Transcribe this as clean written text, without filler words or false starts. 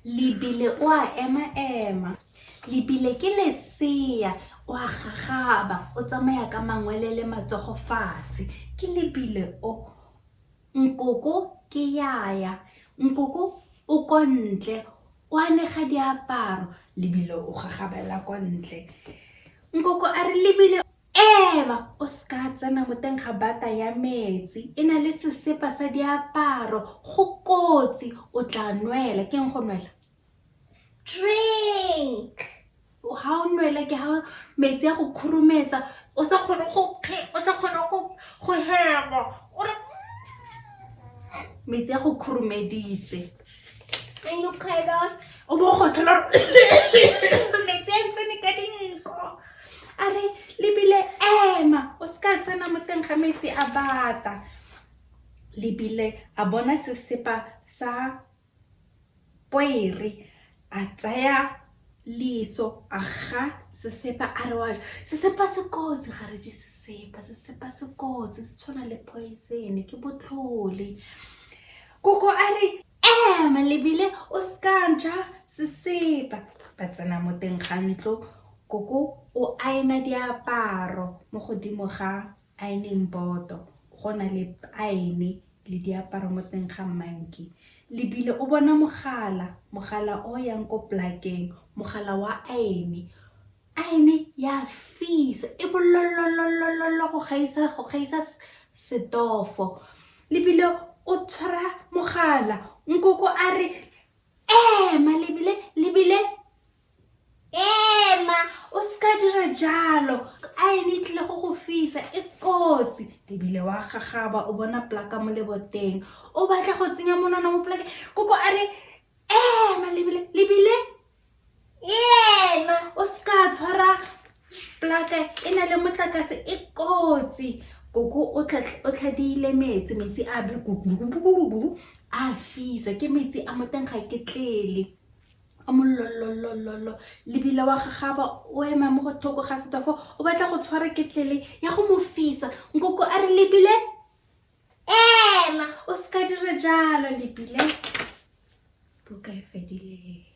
lebile o a ema. Lebile ke lesea o a gagaba o tsamaya ka mangwele le matsogo fatshe ke lebile o. Nkoko ke yaya, nkoko o ko ntle o anega diaparo, lebile o gagabela ko ntle. Nkoko a re lebile eba o ska tsena mo teng ga bata ya metsi, e na le sesepa sa diaparo, go kotsi o tla nwela. Ke eng go nwela? Drink. Ha o nwela ke ha metsi a go khurumetsa o sa kgone go hema metsi a go khurumeditse. And you cannot. O bo gotlhola metsi a ntsene ka dinko. A re lebile ema o ska tsena mo teng ga metsi a bata. Lebile a bona sesepa sa poere a tsaya liso a ga sesepa a re wa sesepa se kotsi ga re je sesepa se kotsi se tshwana le poison ke botlhole. Koko a re ema lebile o ska nja sesepa ba tsena mo teng ga ntlo. Koko o aena diaparo mo godimo ga ironing board go na le aene le diaparo mo teng ga manki. Lebile o bona mogala o yang ko plakeng, mogala wa aene ya fisa e bolololololo go gaisa setofo. Lebile o tshwara mogala, nkoko a re ema lebile Emma. o ska dira jalo aene tlile go fisa e kotsi. Lebile wa gagaba o bona plaka mo leboteng o batla go tsenya monwana mo plakeng. Koko a re ema lebile Emma. o ska tshwara plaka e na le motlakase e kotsi. Koko o tlhadile metsi a a fisa ke metsi a mo teng ga ketlele a molololololo. Lebile wa gagaba o ema mo go thoko ga setofo o batla go tshwara ketlele ya go mo fisa. Nkoko a re lebile Emma. o ska dira jalo lebile buka e fedile.